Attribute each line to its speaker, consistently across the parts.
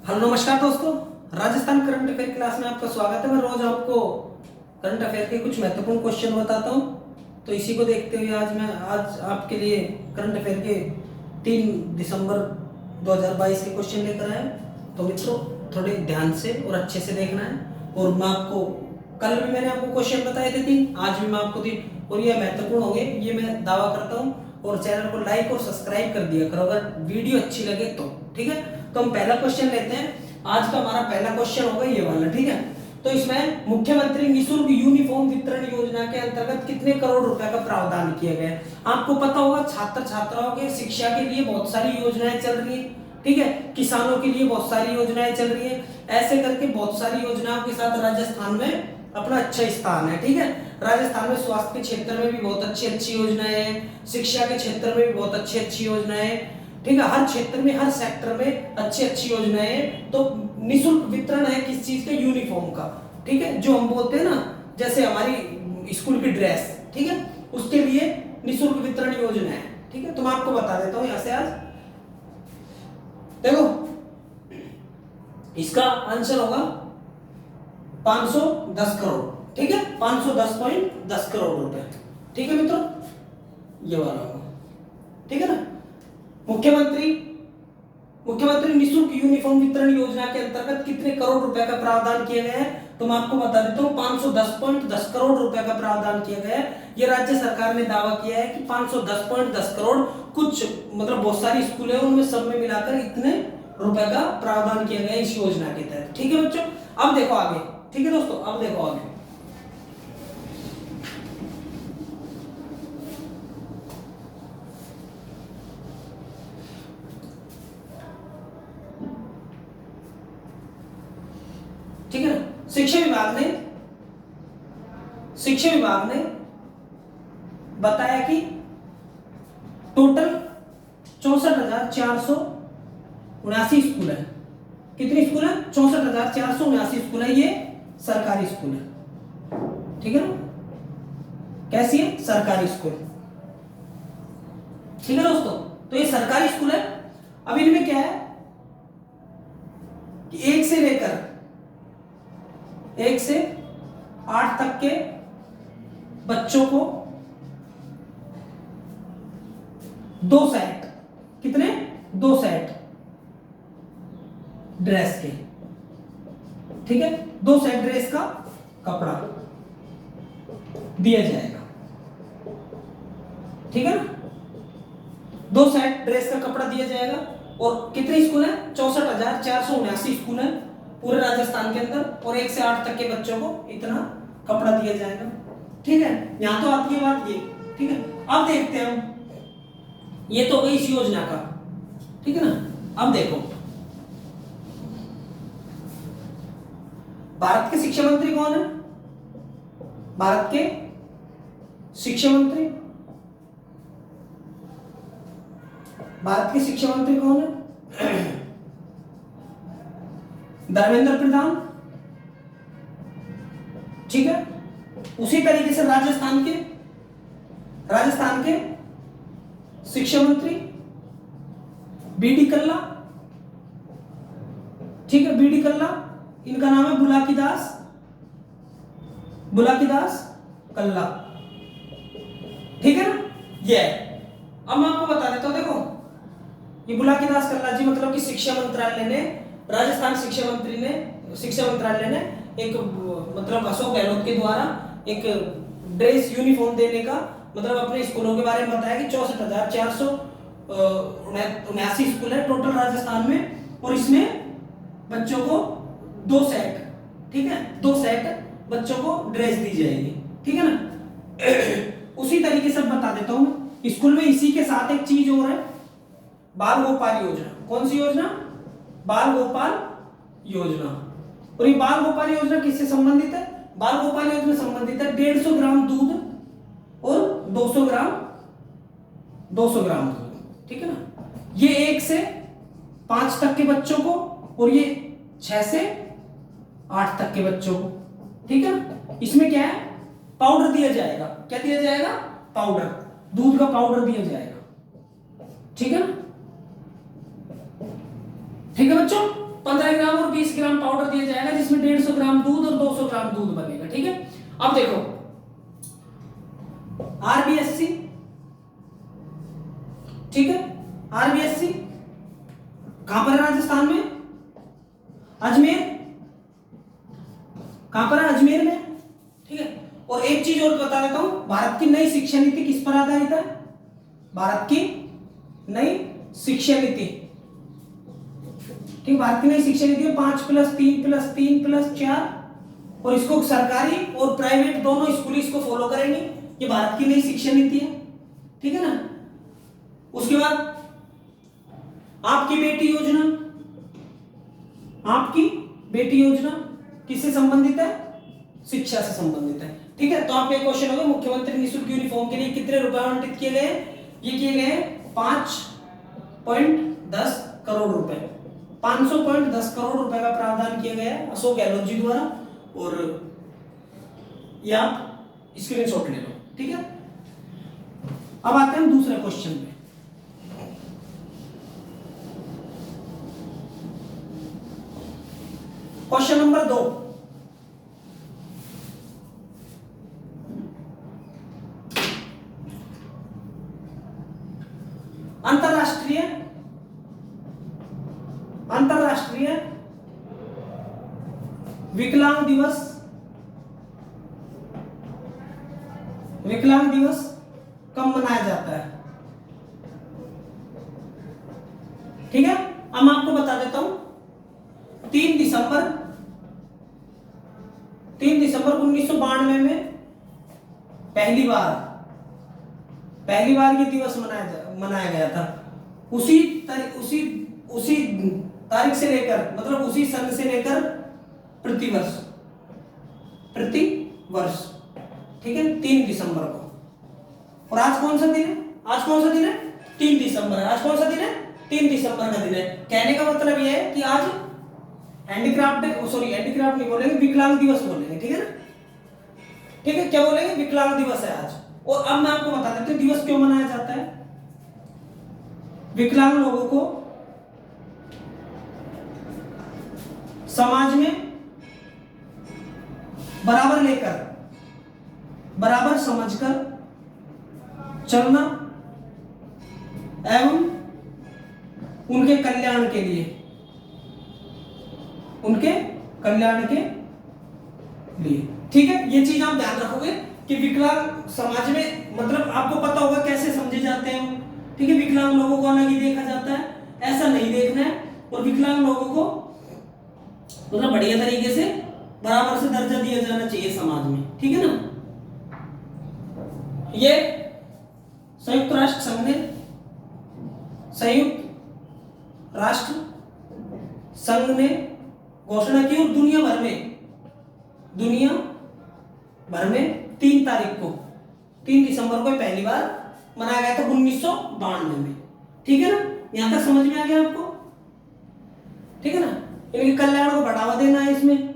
Speaker 1: Hello नमस्कार दोस्तों, Rajasthan current affair class में आपका स्वागत है। मैं रोज आपको करंट अफेयर के कुछ महत्वपूर्ण क्वेश्चन बताता हूं, तो इसी को देखते हुए आज आपके लिए करंट अफेयर के 3 दिसंबर 2022 के क्वेश्चन लेकर आया। तो मित्रों, थोड़े ध्यान से और अच्छे से देखना है। और मैं आपको कल भी मैंने आपको क्वेश्चन बताए थे 3, आज भी मैं आपको 3, और ये महत्वपूर्ण होंगे, ये मैं दावा करता हूँ। और चैनल को लाइक और सब्सक्राइब कर दिया करो अगर वीडियो अच्छी लगे तो, ठीक है। तो हम पहला क्वेश्चन लेते हैं। आज का हमारा पहला क्वेश्चन होगा ये वाला, ठीक है। तो इसमें मुख्यमंत्री निःशुल्क यूनिफॉर्म वितरण योजना के अंतर्गत कितने करोड़ रुपए का प्रावधान किया गया है। आपको पता होगा, छात्र छात्राओं के शिक्षा के लिए बहुत सारी योजनाएं चल रही है, ठीक है। किसानों के लिए बहुत सारी योजनाएं चल रही है। ऐसे करके बहुत सारी योजनाओं के साथ राजस्थान में अपना अच्छा स्थान है, ठीक है। राजस्थान में स्वास्थ्य के क्षेत्र में भी बहुत अच्छी अच्छी योजनाएं हैं, शिक्षा के क्षेत्र में भी बहुत अच्छी अच्छी योजनाएं हैं, ठीक है। हर क्षेत्र में, हर सेक्टर में अच्छी अच्छी योजनाएं हैं। तो निःशुल्क वितरण है किस चीज का? यूनिफॉर्म का, ठीक है। जो हम बोलते हैं ना, जैसे हमारी स्कूल की ड्रेस, ठीक है, उसके लिए निःशुल्क वितरण योजना है, ठीक है। तो मैं आपको बता देता हूं यहां से। आज देखो, इसका आंसर होगा 510 करोड़, ठीक है। 510.10 करोड़ रुपए, ठीक है मित्रों, ये वाला होगा, ठीक है ना। मुख्यमंत्री निःशुल्क यूनिफॉर्म वितरण योजना के अंतर्गत कितने करोड़ रुपए का प्रावधान किया गया है? तो मैं आपको बता देता हूँ, 510.10 करोड़ रुपए का प्रावधान किया गया है। ये राज्य सरकार ने दावा किया है कि 510.10 करोड़, कुछ मतलब बहुत सारी स्कूल है उनमें सब में मिलाकर इतने रुपए का प्रावधान किया गया है इस योजना के तहत, ठीक है बच्चों। अब देखो आगे, ठीक है दोस्तों, अब देखो आगे। ठीक है ना। शिक्षा विभाग ने बताया कि टोटल 64,479 स्कूल है। कितनी स्कूल है? 64,479 स्कूल है। ये सरकारी स्कूल है, ठीक है ना। कैसी है? सरकारी स्कूल, ठीक है दोस्तों। तो ये सरकारी स्कूल है। अब इनमें क्या है कि 1 से 8 तक के बच्चों को 2 सेट, कितने? 2 सेट ड्रेस के, ठीक है। 2 सेट ड्रेस का कपड़ा दिया जाएगा, ठीक है ना। 2 सेट ड्रेस का कपड़ा दिया जाएगा। और कितने स्कूल है? 64,479 स्कूल है पूरे राजस्थान के अंदर, और 1 से 8 तक के बच्चों को इतना कपड़ा दिया जाएगा, ठीक है। यहां तो आती है बात ये, ठीक है। अब देखते हैं हम, ये तो गई इस योजना का, ठीक है ना। अब देखो, भारत के शिक्षा मंत्री कौन है? भारत के शिक्षा मंत्री कौन है? धर्मेंद्र प्रधान, ठीक है। उसी तरीके से राजस्थान के शिक्षा मंत्री बीडी कल्ला, ठीक है। बीडी कल्ला, इनका नाम है बुलाकी दास कल्ला, ठीक है ना। ये अब मैं आपको बता देता हूं, देखो, ये बुलाकी दास कल्ला जी मतलब कि शिक्षा मंत्रालय ने, राजस्थान शिक्षा मंत्रालय ने एक मतलब अशोक गहलोत के द्वारा एक ड्रेस यूनिफॉर्म देने का मतलब अपने स्कूलों के बारे में बताया कि 64,479 स्कूल है टोटल राजस्थान में, और इसमें बच्चों को 2 सेट, ठीक है, 2 सेट बच्चों को ड्रेस दी जाएगी, ठीक है ना। उसी तरीके से बता देता हूं, स्कूल में इसी के साथ एक चीज और है, बाल गोपाल योजना। कौन सी योजना? बाल गोपाल योजना। और ये बाल गोपाल योजना किससे संबंधित है? बाल गोपाल योजना संबंधित है 150 ग्राम दूध और 200 ग्राम दूध, ठीक है ना। ये 1 से 5 तक के बच्चों को, और ये 6 से 8 तक के बच्चों को, ठीक है ना। इसमें क्या है? पाउडर दिया जाएगा। क्या दिया जाएगा? पाउडर, दूध का पाउडर दिया जाएगा, ठीक है ना। ठीक है बच्चों, 15 ग्राम 20 ग्राम पाउडर दिया जाएगा जिसमें 150 ग्राम दूध और 200 ग्राम दूध बनेगा। ठीक है, अब देखो आरबीएससी, ठीक है, आरबीएससी कहां पर है? राजस्थान में, अजमेर, कहां पर है? अजमेर में। ठीक है, और एक चीज और बता देता हूं, भारत की नई शिक्षा नीति किस पर आधारित है? भारत की नई शिक्षा नीति, ठीक, भारत की नई शिक्षा नीति है 5+3+3+4, और इसको सरकारी और प्राइवेट दोनों स्कूल इसको फॉलो करेंगे। ये भारत की नई शिक्षा नीति है, ठीक है ना। उसके बाद आपकी बेटी योजना, आपकी बेटी योजना किससे संबंधित है? शिक्षा से संबंधित है। ठीक है, तो आपके क्वेश्चन होगा मुख्यमंत्री निःशुल्क यूनिफॉर्म के लिए कितने रुपए आवंटित किए गए? ये किए गए 5.10 करोड़ रुपए, 500.10 करोड़ रुपए का प्रावधान किया गया है अशोक गहलोत जी द्वारा, और ये आप स्क्रीनशॉट ले लो। ठीक है, अब आते हैं दूसरे क्वेश्चन पे। क्वेश्चन नंबर 2, अंतरराष्ट्रीय विकलांग दिवस, विकलांग दिवस कब मनाया जाता है? ठीक है, अब मैं आपको बता देता हूं 3 दिसंबर 1992 में पहली बार ये दिवस मनाया गया था। उसी तारीख से लेकर, मतलब उसी सन से लेकर प्रतिवर्ष, ठीक है, 3 दिसंबर को। और आज कौन सा दिन है? 3 दिसंबर है। आज कौन सा दिन है? 3 दिसंबर का दिन है। कहने का मतलब यह है कि आज हैंडीक्राफ्ट नहीं बोलेंगे, विकलांग दिवस बोलेंगे। ठीक है ना, ठीक है, क्या बोलेंगे? विकलांग दिवस है आज। और अब मैं आपको बता देता हूं दिवस क्यों मनाया जाता है। विकलांग लोगों को समाज में बराबर लेकर, बराबर समझकर चलना एवं उनके कल्याण के लिए, ठीक है, ये चीज आप ध्यान रखोगे कि विकलांग समाज में, मतलब आपको पता होगा कैसे समझे जाते हैं। ठीक है, विकलांग लोगों को अलग ही देखा जाता है, ऐसा नहीं देखना है, और विकलांग लोगों को मतलब बढ़िया तरीके से बराबर से दर्जा दिया जाना चाहिए समाज में। ठीक है ना, ये संयुक्त राष्ट्र संघ ने घोषणा की, और दुनिया भर में 3 तारीख को, 3 दिसंबर को पहली बार मनाया गया था 1992 में। ठीक है ना, यहां तक समझ में आ गया आपको? ठीक है ना, इनके कल्याण को बढ़ावा देना है इसमें।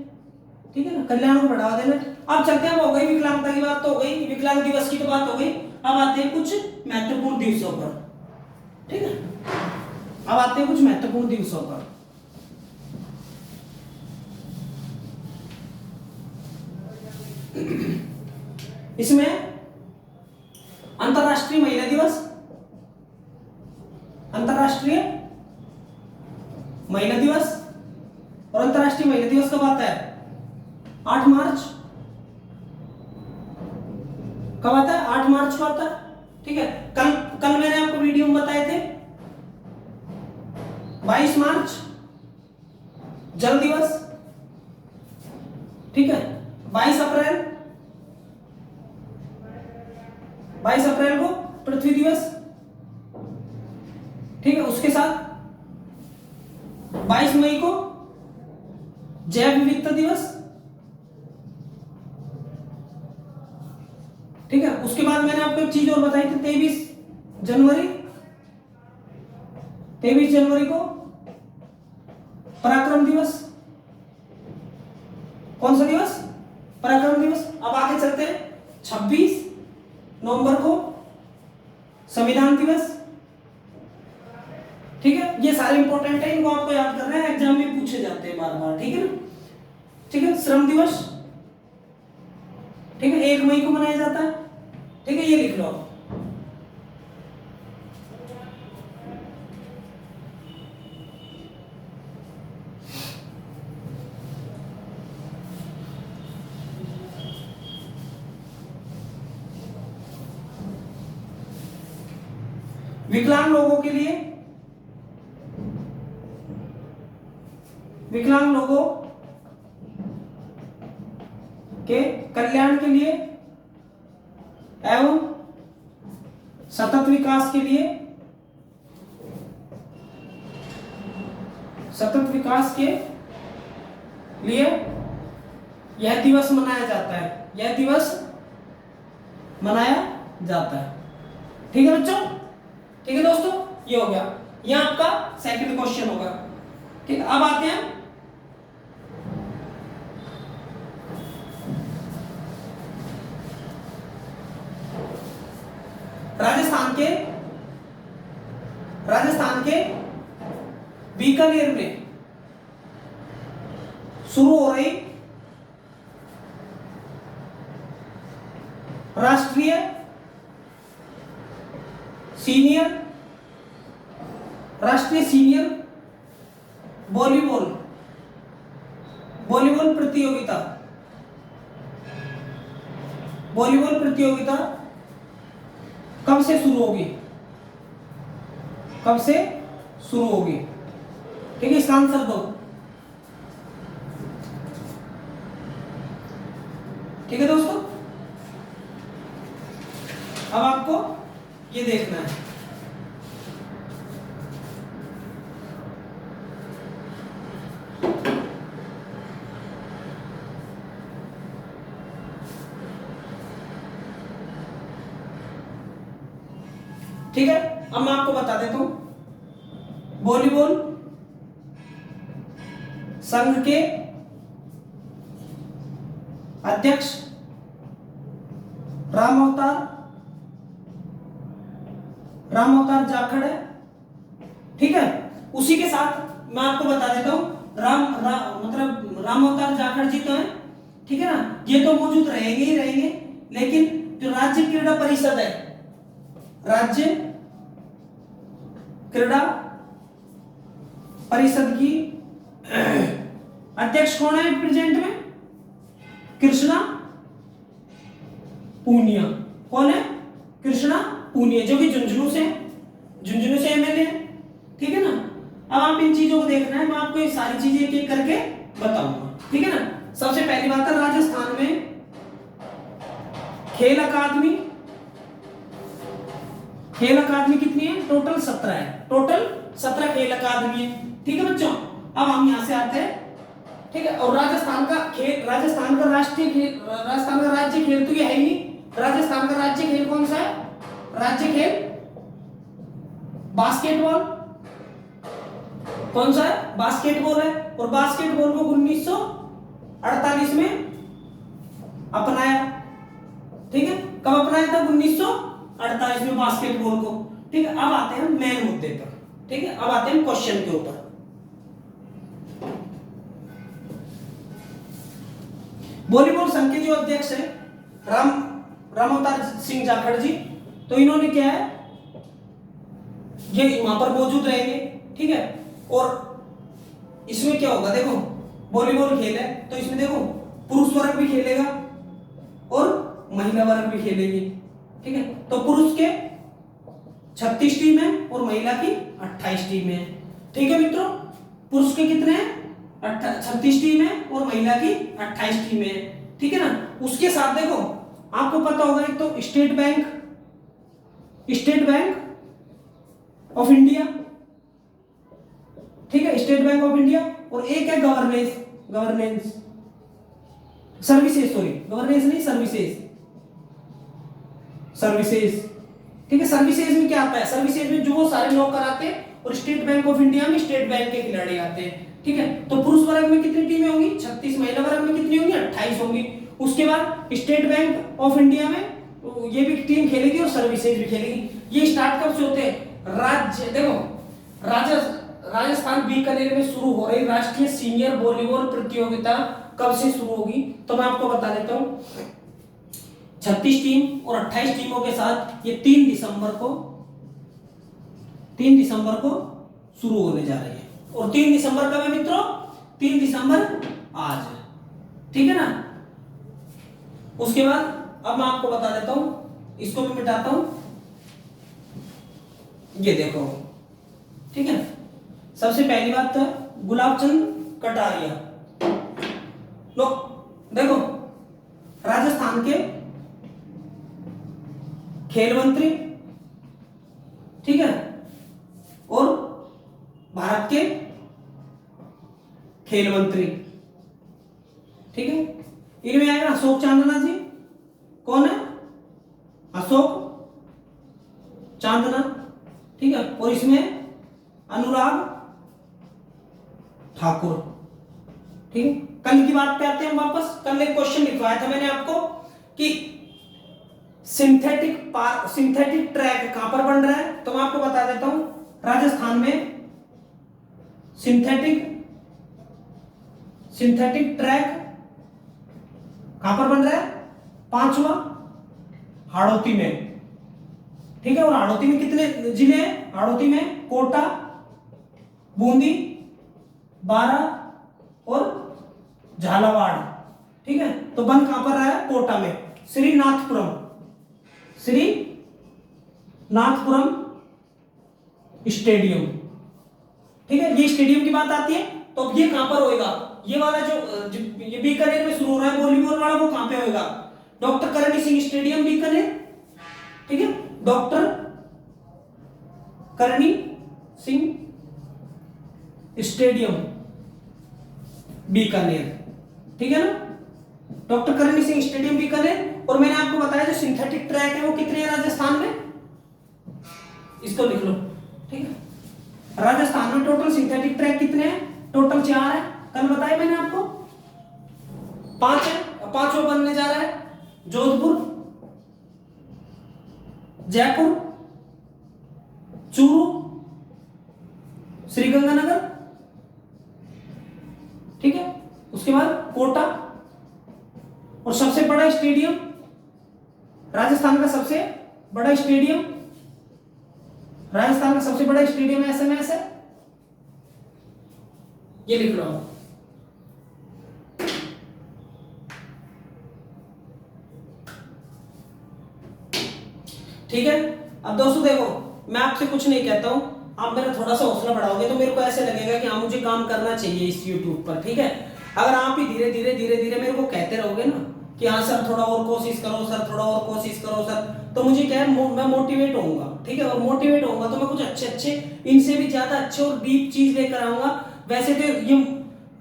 Speaker 1: ठीक है ना, कल्याण को बढ़ावा देना। अब चलते हैं, हो गई विकलांगता की बात, तो हो गई विकलांग दिवस की तो बात हो गई। अब आते हैं कुछ महत्वपूर्ण दिवसों पर। ठीक है, अब आते हैं कुछ महत्वपूर्ण दिवसों पर। इसमें अंतरराष्ट्रीय महिला दिवस, और अंतरराष्ट्रीय महिला दिवस कब आता है? 8 मार्च। कब आता है? 8 मार्च को आता है। ठीक है, कल मैंने आपको वीडियो में बताए थे 22 मार्च जल दिवस। ठीक है, 22 अप्रैल को पृथ्वी दिवस। ठीक है, उसके साथ 22 मई को जैव विविधता दिवस। ठीक है, उसके बाद मैंने आपको एक चीज और बताई थी, 23 जनवरी को पराक्रम दिवस। कौन सा दिवस? पराक्रम दिवस। अब आगे चलते हैं, 26 नवंबर को संविधान दिवस। ठीक है, ये सारे इंपॉर्टेंट है, इनको आपको याद करना है, एग्जाम में पूछे जाते हैं बार बार। ठीक है ना, ठीक है। श्रम दिवस, ठीक है, 1 मई को मनाया जाता है। ठीक है, ये लिख लो। विकलांग लोगों के लिए, विकलांग लोगों के कल्याण के लिए एवं सतत विकास के लिए, सतत विकास के लिए यह दिवस मनाया जाता है, यह दिवस मनाया जाता है। ठीक है बच्चों, ठीक है दोस्तों, ये हो गया, ये आपका सेकंड क्वेश्चन होगा। ठीक है, अब आते हैं राजस्थान के बीकानेर में शुरू हो रही राष्ट्रीय सीनियर वॉलीबॉल प्रतियोगिता कब से शुरू होगी, कब से शुरू होगी? ठीक है, इसका आंसर दो। ठीक है दोस्तों, अब आपको ये देखना है, ठीक है। अब मैं आपको बता देता हूं, वॉलीबॉल संघ के अध्यक्ष राम अवतार जाखड़ है। ठीक है, उसी के साथ मैं आपको बता देता हूं, मतलब राम अवतार जाखड़ जी तो है, ठीक है ना, ये तो मौजूद रहेंगे ही रहेंगे, लेकिन जो राज्य क्रीड़ा परिषद है, राज्य क्रीड़ा परिषद की अध्यक्ष कौन है प्रेजेंट में? कृष्णा पूनिया। कौन है? कृष्णा पूनिया, जो कि झुंझुनू से एमएलए है। ठीक है ना, अब आप इन चीजों को देखना है, मैं आपको ये सारी चीजें एक एक करके बताऊंगा। ठीक है ना, सबसे पहली बात है, राजस्थान में खेल अकादमी कितनी है? टोटल 17 है, टोटल 17 खेल अकादमी है। ठीक है बच्चों, अब हम यहां से आते हैं। ठीक है, और राजस्थान का राज्य खेल तो ये है ही नहीं। राजस्थान का राज्य खेल कौन सा है? राज्य खेल बास्केटबॉल। कौन सा है? बास्केटबॉल है, और बास्केटबॉल को 1948 में अपनाया। ठीक है, कब अपनाया था? 1948 में बास्केटबॉल को। ठीक है, अब आते हैं मेन मुद्दे पर। ठीक है, अब आते हैं क्वेश्चन के ऊपर। वॉलीबॉल संघ के जो अध्यक्ष है राम अवतार सिंह जाखड़ जी, तो इन्होंने क्या है, ये वहां पर मौजूद रहेंगे। ठीक है, और इसमें क्या होगा, देखो वॉलीबॉल खेल है, तो इसमें देखो पुरुष वर्ग भी खेलेगा और महिला वर्ग भी खेलेगी। ठीक है, तो पुरुष के 36 टीम है और महिला की 28 टीम है। ठीक है मित्रों, पुरुष के कितने हैं? 36 टीम है और महिला की 28 टीम है। ठीक है ना, उसके साथ देखो आपको पता होगा, एक तो स्टेट बैंक ऑफ इंडिया। ठीक है, स्टेट बैंक ऑफ इंडिया, और एक है गवर्नेंस सर्विसेज, गवर्नेंस नहीं, सर्विसेज। ठीक है, सर्विसेज में क्या आता है? सर्विसेज में जो वो सारे लोग कराते हैं, और स्टेट बैंक ऑफ इंडिया में स्टेट बैंक के खिलाड़ी आते हैं। ठीक है, तो पुरुष वर्ग में कितनी टीमें होंगी? 36। महिला वर्ग में कितनी होंगी? 28 होंगी। उसके बाद स्टेट बैंक ऑफ इंडिया में ये भी टीम खेलेगी और सर्विसेज भी खेलेगी। ये स्टार्ट कब से होते हैं? राजस्थान बीकानेर में शुरू हो रही राष्ट्रीय सीनियर वॉलीबॉल प्रतियोगिता कब से शुरू होगी? तो मैं आपको बता देता हूं, 36 टीम और 28 टीमों के साथ ये 3 दिसंबर को शुरू होने जा रही है। और 3 दिसंबर कब है मित्रों? 3 दिसंबर आज है, ठीक है ना। उसके बाद अब मैं आपको बता देता हूं, इसको मैं मिटाता हूं, ये देखो, ठीक है। सबसे पहली बात तो गुलाबचंद कटारिया, लो देखो, राजस्थान के खेल मंत्री, ठीक है, और भारत के खेल मंत्री, ठीक है। इनमें आएगा अशोक चांदना जी, कौन है? अशोक चांदना, ठीक है। और इसमें अनुराग ठाकुर, ठीक है। कल की बात पे आते हैं वापस। कल एक क्वेश्चन लिखवाया था मैंने आपको कि सिंथेटिक ट्रैक कहां पर बन रहा है, तो मैं आपको बता देता हूं, राजस्थान में सिंथेटिक ट्रैक कहां पर बन रहा है? 5वां हाड़ौती में, ठीक है। और हाड़ौती में कितने जिले हैं? हाड़ौती में कोटा, बूंदी, बारा और झालावाड़, ठीक है। तो बन कहां पर रहा है? कोटा में, श्रीनाथपुरम स्टेडियम, ठीक है। ये स्टेडियम की बात आती है। तो अब ये कहां पर होएगा? ये वाला जो ये बीकानेर में शुरू हो रहा है वॉलीबॉल वाला, वो कहां पे होएगा? डॉक्टर करणी सिंह स्टेडियम बीकानेर, ठीक है। डॉक्टर करणी सिंह स्टेडियम बीकानेर, ठीक है ना, डॉक्टर करणी सिंह स्टेडियम बीकानेर। और मैंने आपको बताया जो सिंथेटिक ट्रैक है वो कितने हैं राजस्थान में, इसको लिख लो, ठीक है। राजस्थान में टोटल सिंथेटिक ट्रैक कितने हैं? टोटल 4 है, कल बताया मैंने आपको। 5 है, 5वां बनने जा रहा है जोधपुर, जयपुर, चूरू, श्रीगंगानगर, ठीक है। उसके बाद कोटा, और सबसे बड़ा स्टेडियम राजस्थान का सबसे बड़ा स्टेडियम एसएमएस है, ये लिख लो। ठीक है। अब दोस्तों देखो, मैं आपसे कुछ नहीं कहता हूं, आप मेरा थोड़ा सा हौसला बढ़ाओगे तो मेरे को ऐसे लगेगा कि हाँ मुझे काम करना चाहिए इस YouTube पर, ठीक है। अगर आप ही धीरे धीरे मेरे को कहते रहोगे ना कि हाँ सर थोड़ा और कोशिश करो सर, थोड़ा और कोशिश करो सर, तो मुझे क्या है, मैं मोटिवेट होऊंगा, ठीक है। और मोटिवेट होऊंगा तो मैं कुछ अच्छे इनसे भी ज्यादा अच्छे और डीप चीज लेकर आऊंगा। वैसे तो ये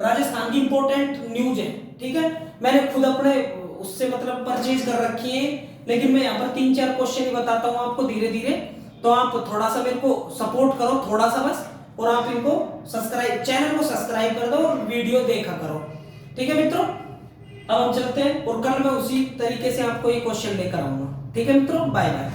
Speaker 1: राजस्थान की इंपॉर्टेंट न्यूज है, ठीक है। मैंने खुद अपने उससे मतलब परचेज कर रखी है, लेकिन मैं यहाँ पर 3-4 क्वेश्चन ही बताता हूँ आपको धीरे धीरे। तो आप थोड़ा सा मेरे को सपोर्ट करो, थोड़ा सा बस, और आप इनको चैनल को सब्सक्राइब कर दो और वीडियो देखा करो, ठीक है मित्रों। अब हम चलते हैं और कल मैं उसी तरीके से आपको ये क्वेश्चन लेकर आऊंगा, ठीक है मित्रों। Bye bye.